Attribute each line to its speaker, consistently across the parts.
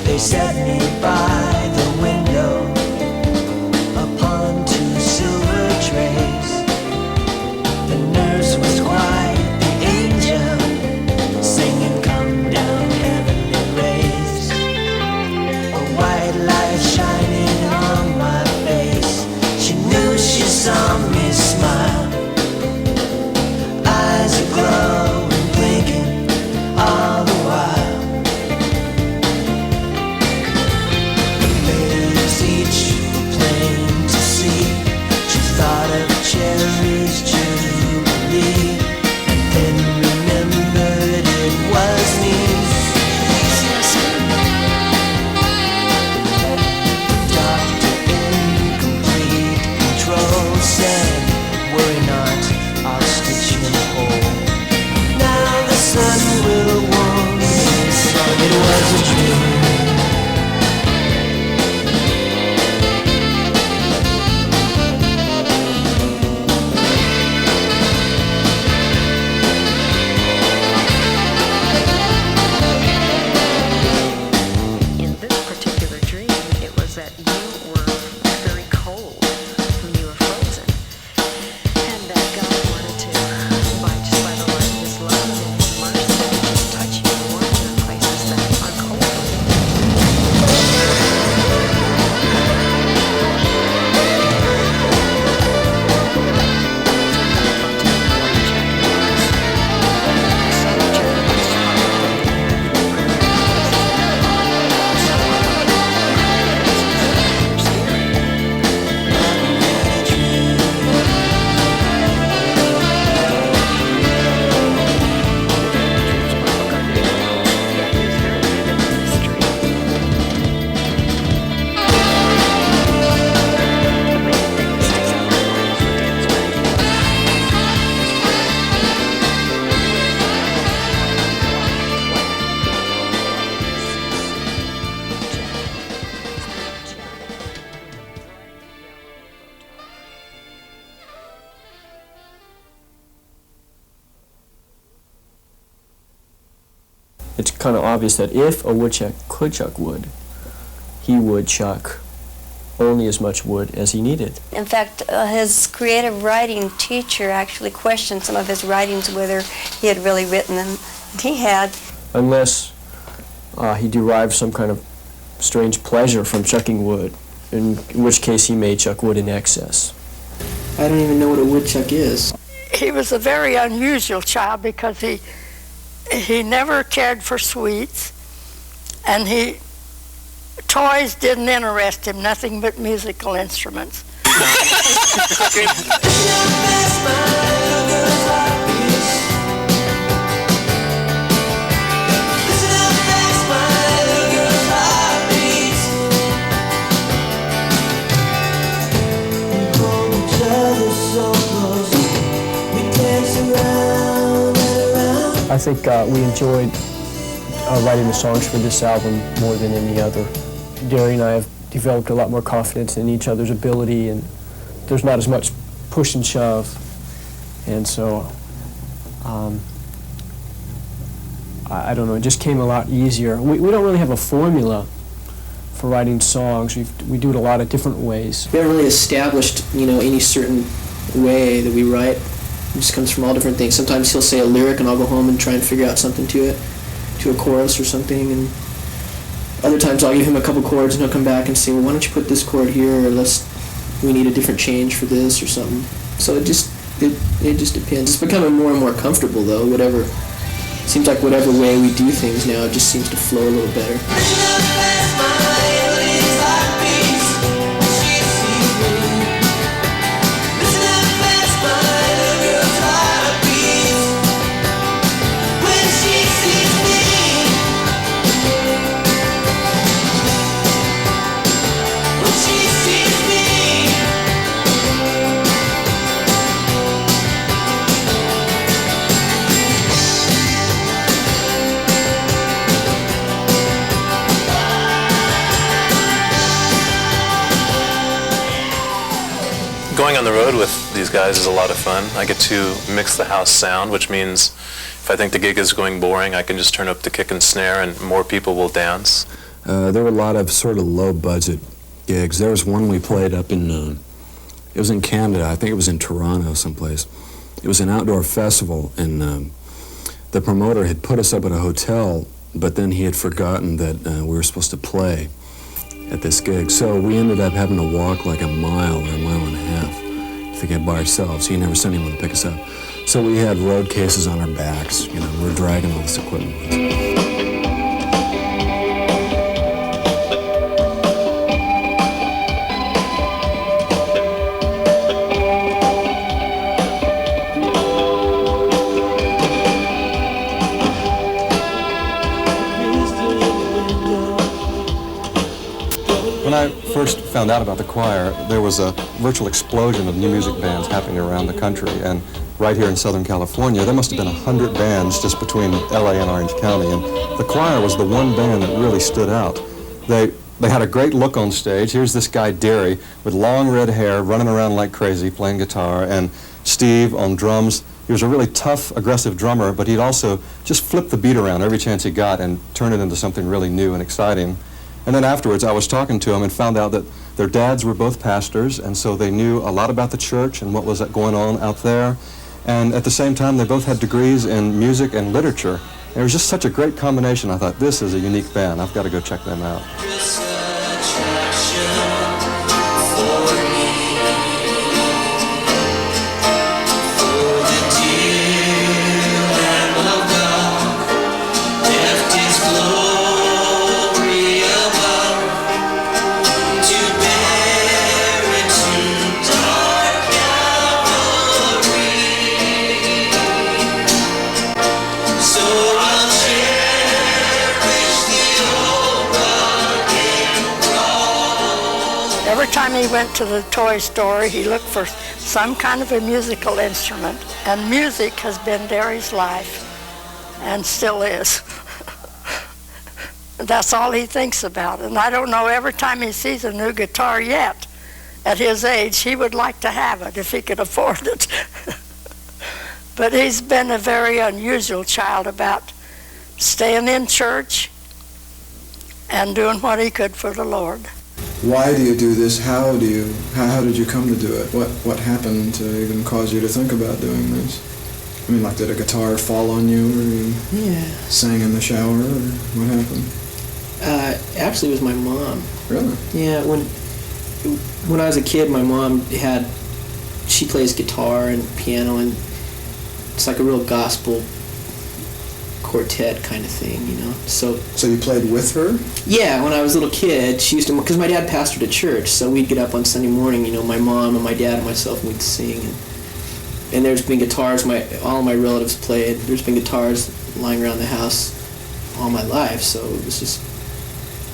Speaker 1: They set me by the window upon two silver trays. The nurse was quite the angel, singing come down heavenly rays. A white light shining on my face. She knew she saw me smile. Eyes aglow and blinking all the while. Faces each were plain to see. She thought of Cherry's jubilee, and then remembered it was me. Doctor in complete control said, worry not, I'll stitch you whole. Now the sun will warm me, son, it was a dream.
Speaker 2: In this particular dream, it was that you were very cold when you were frozen, and that God wanted to, just by the light of His love and His mercy, just touch you and warm you in places that are cold.
Speaker 3: It's kind of obvious that if a woodchuck could chuck wood, he would chuck only as much wood as he needed.
Speaker 4: In fact, his creative writing teacher actually questioned some of his writings, whether he had really written them. He had.
Speaker 3: Unless he derived some kind of strange pleasure from chucking wood, in which case he may chuck wood in excess.
Speaker 5: I don't even know what a woodchuck is.
Speaker 6: He was a very unusual child because he never cared for sweets, and toys didn't interest him, nothing but musical instruments.
Speaker 3: I think we enjoyed writing the songs for this album more than any other. Gary and I have developed a lot more confidence in each other's ability, and there's not as much push and shove. And so, I don't know, it just came a lot easier. We don't really have a formula for writing songs. We do it a lot of different ways.
Speaker 5: We haven't really established, any certain way that we write. It just comes from all different things. Sometimes he'll say a lyric and I'll go home and try and figure out something to it, to a chorus or something. And other times I'll give him a couple chords and he'll come back and say, well, why don't you put this chord here, or we need a different change for this or something. So it just depends. It's becoming more and more comfortable though. Seems like whatever way we do things now, it just seems to flow a little better.
Speaker 7: Going on the road with these guys is a lot of fun. I get to mix the house sound, which means if I think the gig is going boring, I can just turn up the kick and snare and more people will dance.
Speaker 8: There were a lot of sort of low-budget gigs. There was one we played up in, it was in Canada, I think it was in Toronto someplace. It was an outdoor festival, and the promoter had put us up at a hotel, but then he had forgotten that we were supposed to play at this gig. So we ended up having to walk like a mile or a mile and a half to get by ourselves. He never sent anyone to pick us up. So we had road cases on our backs, you know, we're dragging all this equipment with us.
Speaker 9: When I first found out about the choir, there was a virtual explosion of new music bands happening around the country. And right here in Southern California, there must have been 100 bands just between LA and Orange County. And the choir was the one band that really stood out. They had a great look on stage. Here's this guy, Derry, with long red hair, running around like crazy, playing guitar. And Steve on drums. He was a really tough, aggressive drummer, but he'd also just flip the beat around every chance he got and turn it into something really new and exciting. And then afterwards, I was talking to them and found out that their dads were both pastors, and so they knew a lot about the church and what was going on out there. And at the same time, they both had degrees in music and literature. And it was just such a great combination. I thought, this is a unique band. I've got to go check them out.
Speaker 6: Every time he went to the toy store, he looked for some kind of a musical instrument, and music has been Derry's life, and still is. That's all he thinks about, and I don't know, every time he sees a new guitar yet, at his age, he would like to have it if he could afford it. But he's been a very unusual child about staying in church and doing what he could for the Lord.
Speaker 10: Why do you do this? How did you come to do it? What happened to even cause you to think about doing this? I mean, like, did a guitar fall on you, or you sang in the shower, or what happened?
Speaker 5: Actually, it was my mom.
Speaker 10: Really?
Speaker 5: Yeah, when I was a kid, my mom she plays guitar and piano, and it's like a real gospel quartet kind of thing, you know. So
Speaker 10: you played with her?
Speaker 5: Yeah, when I was a little kid, she used to, because my dad pastored a church, so we'd get up on Sunday morning, you know, my mom and my dad and myself, and we'd sing. And there's been guitars, all my relatives played. There's been guitars lying around the house all my life, so it was just,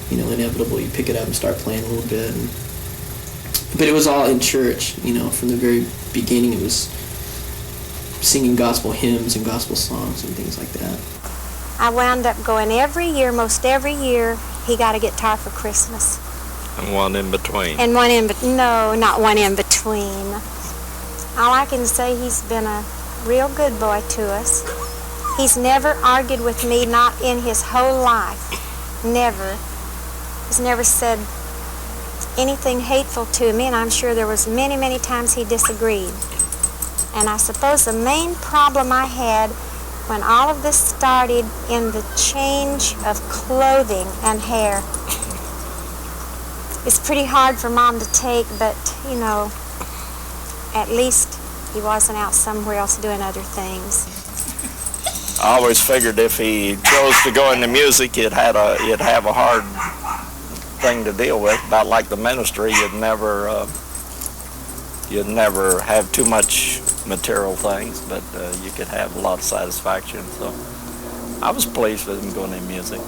Speaker 5: you know, inevitable. You pick it up and start playing a little bit. But it was all in church, you know, from the very beginning. It was singing gospel hymns and gospel songs and things like that.
Speaker 11: I wound up going every year, most every year, he got a guitar for Christmas.
Speaker 12: And one in between.
Speaker 11: And no, not one in between. All I can say, he's been a real good boy to us. He's never argued with me, not in his whole life. Never. He's never said anything hateful to me, and I'm sure there was many, many times he disagreed. And I suppose the main problem I had when all of this started in the change of clothing and hair. It's pretty hard for Mom to take, but, you know, at least he wasn't out somewhere else doing other things.
Speaker 12: I always figured if he chose to go into music, he'd have a hard thing to deal with. About like the ministry, you'd never have too much material things, but you could have a lot of satisfaction. So I was pleased with him going into music.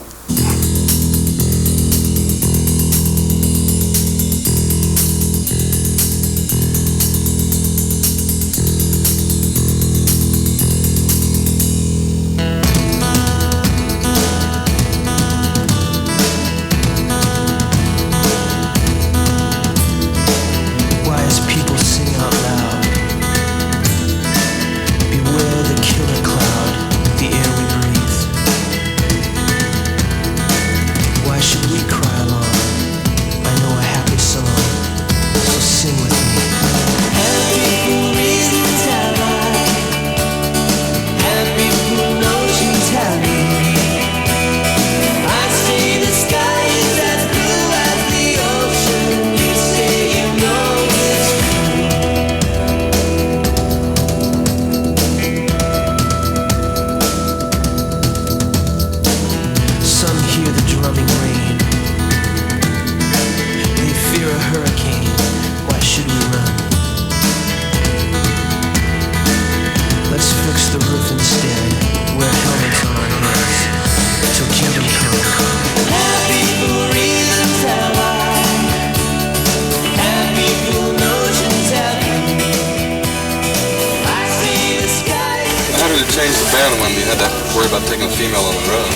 Speaker 9: band when you had to worry about taking a female on the road?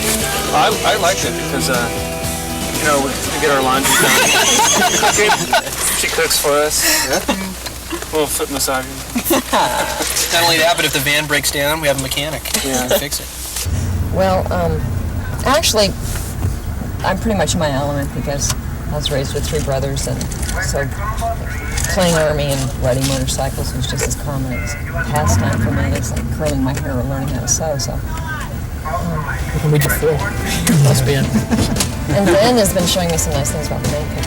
Speaker 7: I liked it because, you know, we get our laundry done. Cooking. She cooks for us. A little foot massaging.
Speaker 5: Not only that, but if the van breaks down, we have a mechanic.
Speaker 7: Yeah.
Speaker 5: To fix it.
Speaker 13: Well, actually, I'm pretty much in my element because I was raised with 3 brothers, and so playing army and riding motorcycles was just as common as pastime for me as like curling my hair or learning how to sew. So
Speaker 5: We just feel lesbian.
Speaker 13: And Ben has been showing me some nice things about the makeup.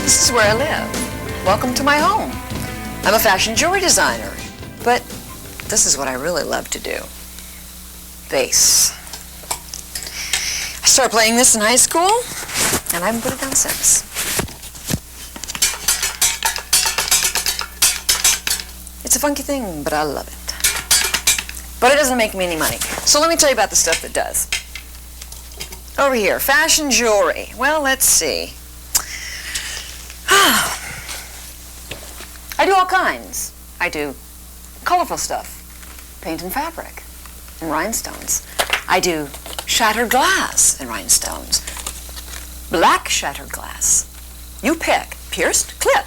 Speaker 14: This is where I live. Welcome to my home. I'm a fashion jewelry designer, but this is what I really love to do. Bass. I started playing this in high school, and I haven't put it down since. It's a funky thing, but I love it. But it doesn't make me any money. So let me tell you about the stuff that does. Over here, fashion jewelry. Well, let's see. I do all kinds. I do colorful stuff, paint and fabric, and rhinestones. I do shattered glass and rhinestones, black shattered glass. You pick, pierced, clip.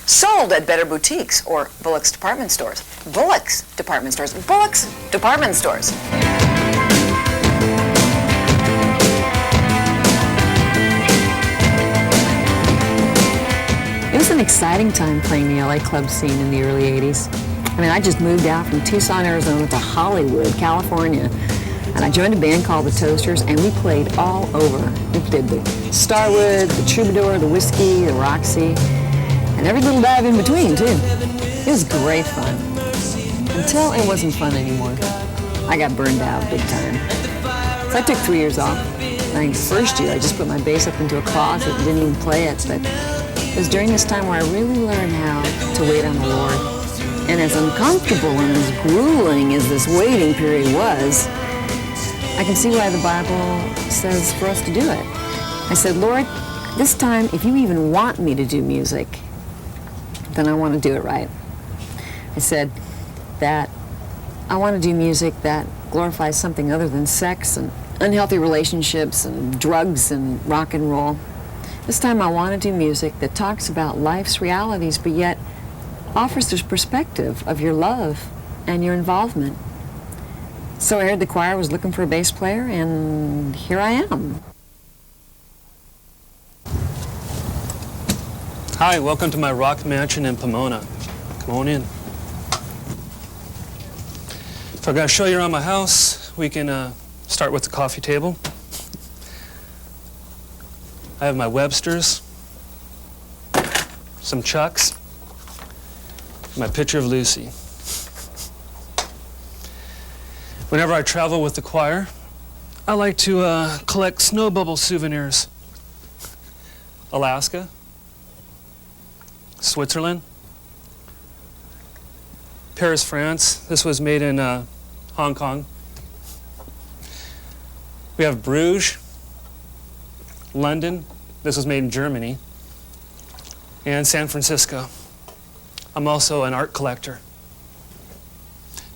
Speaker 14: Sold at better boutiques or Bullock's department stores. Bullock's department stores. Bullock's department stores.
Speaker 13: It was an exciting time playing the LA club scene in the early 80s. I mean, I just moved out from Tucson, Arizona to Hollywood, California. And I joined a band called the Toasters, and we played all over. We did the Starwood, the Troubadour, the Whiskey, the Roxy, and every little dive in between, too. It was great fun. Until it wasn't fun anymore. I got burned out big time. So I took 3 years off. I think the first year I just put my bass up into a closet and didn't even play it, but it was during this time where I really learned how to wait on the Lord. And as uncomfortable and as grueling as this waiting period was, I can see why the Bible says for us to do it. I said, Lord, this time, if you even want me to do music, then I want to do it right. I said that I want to do music that glorifies something other than sex and unhealthy relationships and drugs and rock and roll. This time I want to do music that talks about life's realities, but yet offers this perspective of your love and your involvement. So I heard the choir was looking for a bass player, and here I am.
Speaker 15: Hi, welcome to my rock mansion in Pomona. Come on in. If I'm going to show you around my house, we can start with the coffee table. I have my Websters, some Chucks, my picture of Lucy. Whenever I travel with the choir, I like to collect snow bubble souvenirs. Alaska, Switzerland, Paris, France. This was made in Hong Kong. We have Bruges, London. This was made in Germany. And San Francisco. I'm also an art collector.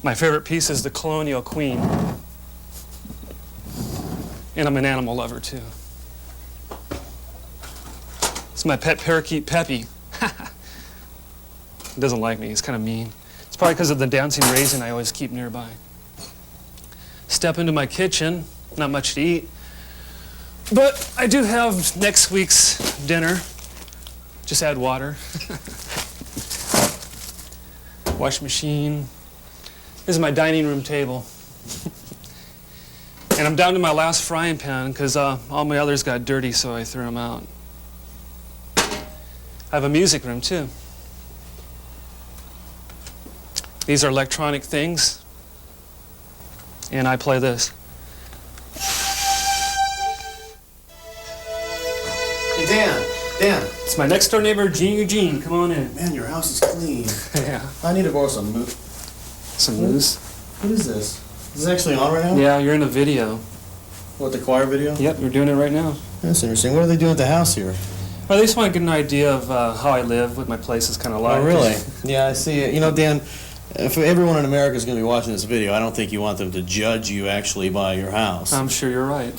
Speaker 15: My favorite piece is the Colonial Queen. And I'm an animal lover, too. It's my pet parakeet, Peppy. He doesn't like me. He's kind of mean. It's probably because of the dancing raisin I always keep nearby. Step into my kitchen. Not much to eat. But I do have next week's dinner. Just add water. Wash machine. This is my dining room table. And I'm down to my last frying pan because all my others got dirty, so I threw them out. I have a music room, too. These are electronic things. And I play this.
Speaker 16: Hey, Dan.
Speaker 15: It's my next door neighbor, Gene Eugene. Come on in.
Speaker 16: Man, your house is clean.
Speaker 15: Yeah.
Speaker 16: I need to borrow some mousse.
Speaker 15: Some mousse?
Speaker 16: What is this? Is this actually on right now?
Speaker 15: Yeah, you're in a video.
Speaker 16: What, the choir video?
Speaker 15: Yep, we're doing it right now.
Speaker 16: That's interesting. What are they doing at the house here?
Speaker 15: Well, they just want to get an idea of how I live, what my place is kind of like.
Speaker 16: Oh, really? Yeah, I see it. You know, Dan, if everyone in America is going to be watching this video, I don't think you want them to judge you actually by your house.
Speaker 15: I'm sure you're right.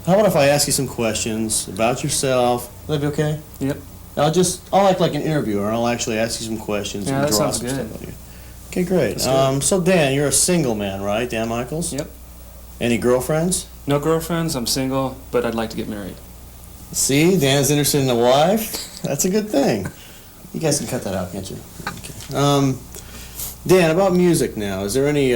Speaker 16: How about if I ask you some questions about yourself? Would that be okay?
Speaker 15: Yep.
Speaker 16: I'll act like an interviewer, and I'll actually ask you some questions.
Speaker 15: Yeah,
Speaker 16: and
Speaker 15: that
Speaker 16: draw
Speaker 15: sounds
Speaker 16: some
Speaker 15: good.
Speaker 16: stuff out of you. Okay, great.
Speaker 15: Good.
Speaker 16: So Dan, you're a single man, right? Dan Michaels?
Speaker 15: Yep.
Speaker 16: Any girlfriends?
Speaker 15: No girlfriends, I'm single, but I'd like to get married.
Speaker 16: See, Dan's interested in a wife. That's a good thing. You guys can cut that out, can't you? Okay. Dan, about music now, is there any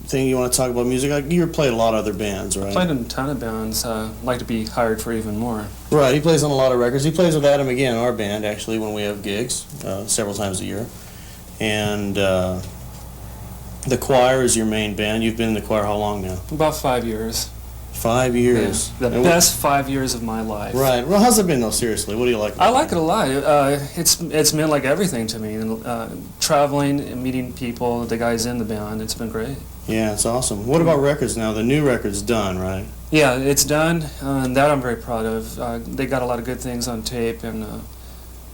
Speaker 16: thing you want to talk about music? You played a lot of other bands, right?
Speaker 15: Played in a ton of bands. Like to be hired for even more.
Speaker 16: Right, he plays on a lot of records. He plays with Adam again, our band, actually, when we have gigs, several times a year. And the choir is your main band. You've been in the choir how long now?
Speaker 15: About 5 years.
Speaker 16: 5 years.
Speaker 15: Yeah. The best 5 years of my life.
Speaker 16: Right. Well, how's it been, though, seriously? What do you like about
Speaker 15: I like it a lot. It's meant like everything to me. Traveling and meeting people, the guys in the band, it's been great.
Speaker 16: Yeah, it's awesome. What about records now? The new record's done, right?
Speaker 15: Yeah, it's done, and that I'm very proud of. They got a lot of good things on tape, and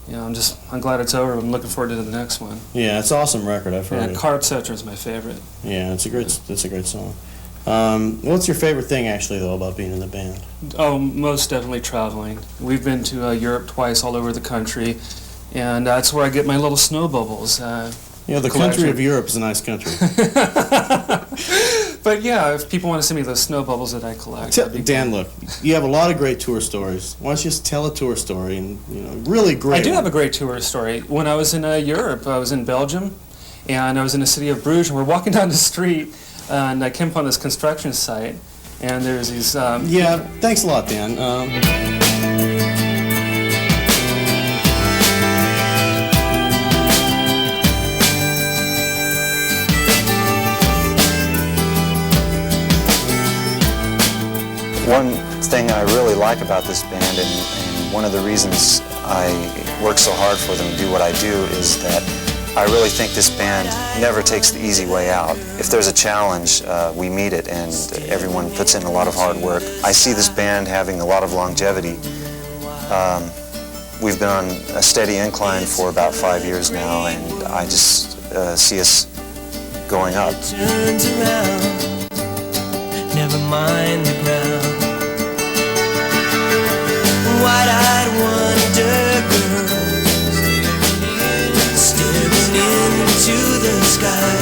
Speaker 15: I'm glad it's over. I'm looking forward to the next one.
Speaker 16: Yeah, it's an awesome record. I've heard
Speaker 15: it.
Speaker 16: Car
Speaker 15: Etc. is my favorite.
Speaker 16: Yeah, it's a great song. What's your favorite thing, actually, though, about being in the band?
Speaker 15: Oh, most definitely traveling. We've been to Europe twice, all over the country, and that's where I get my little snow bubbles.
Speaker 16: The country of Europe is a nice country.
Speaker 15: But yeah, if people want to send me those snow bubbles that I collect.
Speaker 16: Dan, look, you have a lot of great tour stories. Why don't you just tell a tour story and, really great.
Speaker 15: I do have a great tour story. When I was in Europe, I was in Belgium, and I was in the city of Bruges, and we're walking down the street, and I came upon this construction site, and there's these...
Speaker 16: Yeah, thanks a lot, Dan.
Speaker 17: One thing I really like about this band, and one of the reasons I work so hard for them to do what I do, is that I really think this band never takes the easy way out. If there's a challenge, we meet it, and everyone puts in a lot of hard work. I see this band having a lot of longevity. We've been on a steady incline for about 5 years now, and I just see us going up.
Speaker 1: Turns around, never mind the ground. Wide-eyed wonder girls staring into the sky,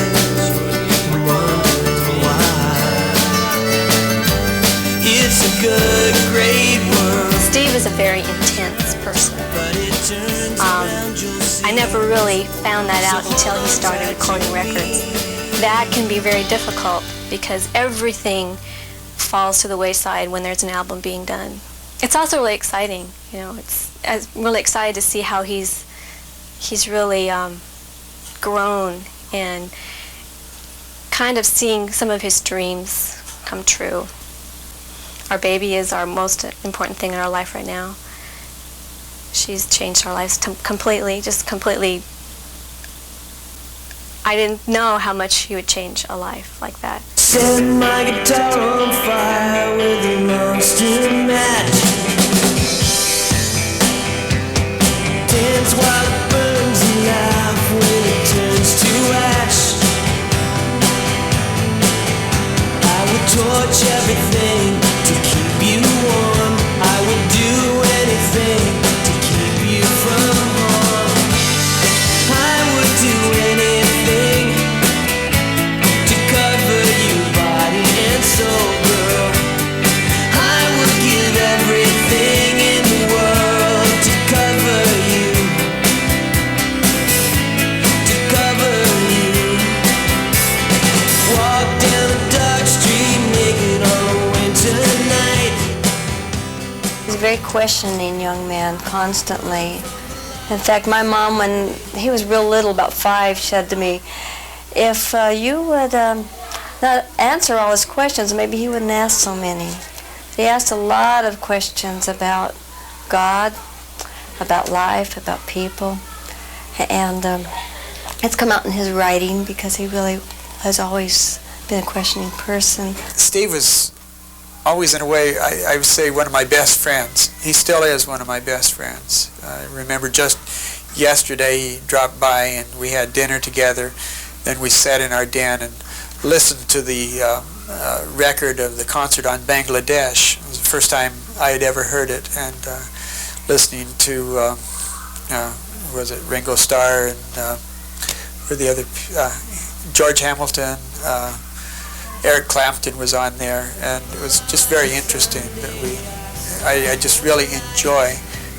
Speaker 1: wondering why. It's a good, great world.
Speaker 4: Steve is a very intense person. I never really found that out until he started recording records. That can be very difficult because everything falls to the wayside when there's an album being done. It's also really exciting, I'm really excited to see how he's really grown and kind of seeing some of his dreams come true. Our baby is our most important thing in our life right now. She's changed our lives completely, just completely. I didn't know how much she would change a life like that.
Speaker 1: Set my guitar on fire with a monster match. Dance while it burns and laugh when it turns to ash. I would torch everything to keep you warm. I would do anything to keep you from harm. I would do anything to cover you body and soul, girl. I would give everything in the world to cover you, to cover you. Walk down a dark street naked on a winter night.
Speaker 4: He's a very questioning young man, constantly. In fact, my mom, when he was real little, about 5, said to me, if you would not answer all his questions, maybe he wouldn't ask so many. He asked a lot of questions about God, about life, about people. And it's come out in his writing because he really has always been a questioning person.
Speaker 5: Steve was
Speaker 18: always, in a way, I would say one of my best friends. He still is one of my best friends. I remember just yesterday he dropped by and we had dinner together. Then we sat in our den and listened to the record of the concert on Bangladesh. It was the first time I had ever heard it, and listening to was it Ringo Starr and or the other George Hamilton, Eric Clapton was on there, and it was just very interesting that I just really enjoy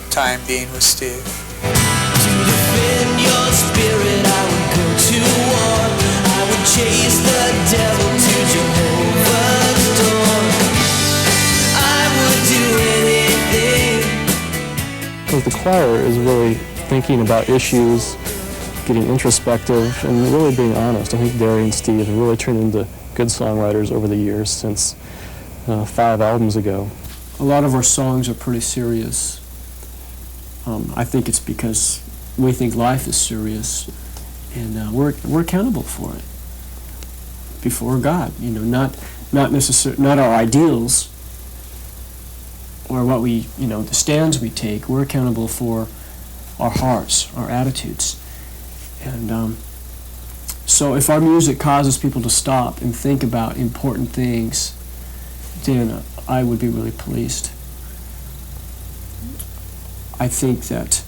Speaker 18: time being with Steve.
Speaker 1: To defend your spirit, I would go to war. I would chase the devil to Jehovah's door. I would do anything.
Speaker 3: Because the choir is really thinking about issues, getting introspective, and really being honest. I think Derry and Steve have really turned into good songwriters over the years since 5 albums ago. A lot of our songs are pretty serious. I think it's because we think life is serious, and we're accountable for it before God. You know, not our ideals or what we, the stands we take. We're accountable for our hearts, our attitudes, and so if our music causes people to stop and think about important things, then I would be really pleased. I think that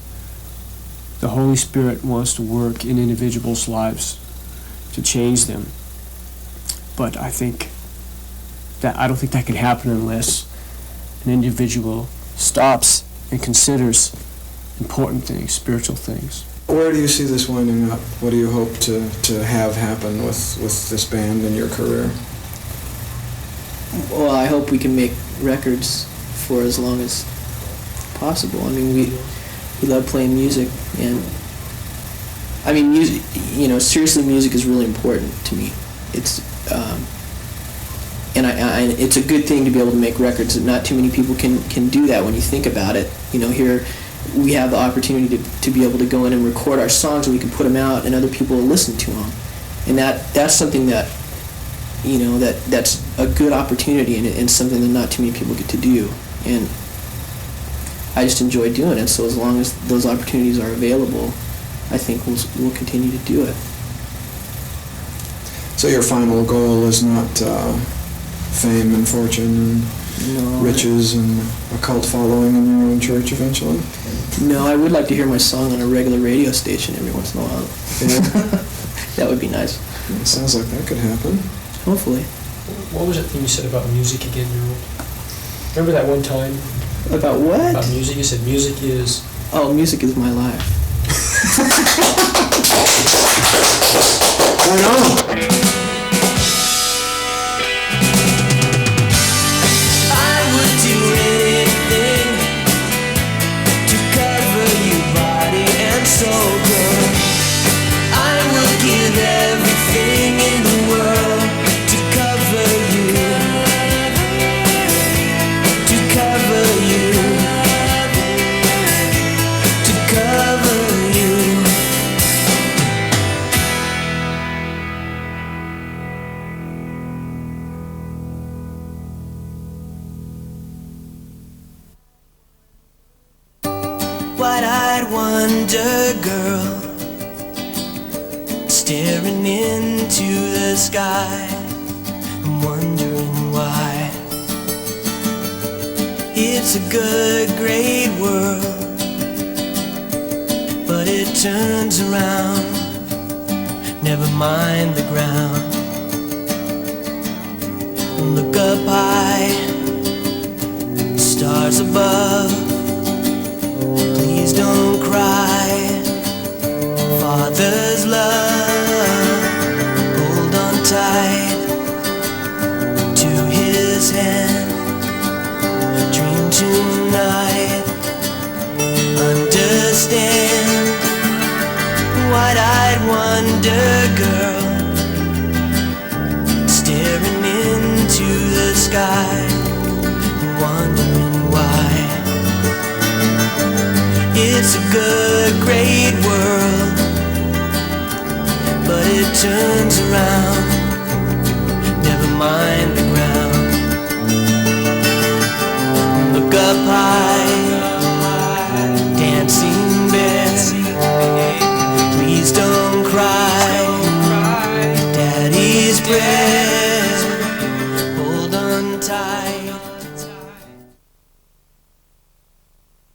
Speaker 3: the Holy Spirit wants to work in individuals' lives to change them. But I don't think that can happen unless an individual stops and considers important things, spiritual things.
Speaker 10: Where do you see this winding up? What do you hope to have happen with this band in your career?
Speaker 5: Well, I hope we can make records for as long as possible. I mean, we love playing music, and I mean, music. Seriously, music is really important to me. It's and it's a good thing to be able to make records. Not too many people can do that when you think about it. Here we have the opportunity to be able to go in and record our songs, and we can put them out, and other people will listen to them, and that's something that that's a good opportunity, and something that not too many people get to do, and I just enjoy doing it. So as long as those opportunities are available, I think we'll continue to do it.
Speaker 10: So your final goal is not fame and fortune and riches and a cult following in your own church eventually?
Speaker 5: No, I would like to hear my song on a regular radio station every once in a while.
Speaker 10: Yeah.
Speaker 5: That would be nice.
Speaker 10: It sounds like that could happen.
Speaker 5: Hopefully.
Speaker 3: What was that thing you said about music again, Harold? Remember that one time?
Speaker 5: About what?
Speaker 3: About music? You said music is...
Speaker 5: Oh, music is my life.
Speaker 10: I know.
Speaker 1: I would do anything to cover you body and soul, girl. I would give everything in the world to cover you, to cover you, to cover you. Wide-eyed wonder girl, staring into the sky, I'm wondering why. It's a good, great world, but it turns around, never mind the ground. Look up high, stars above, please don't cry. Father's love, hold on tight to his hand. Dream tonight, understand. Wide-eyed wonder girl, staring into the sky, wondering why. It's a good, great world, but it turns around, never mind the ground. pie.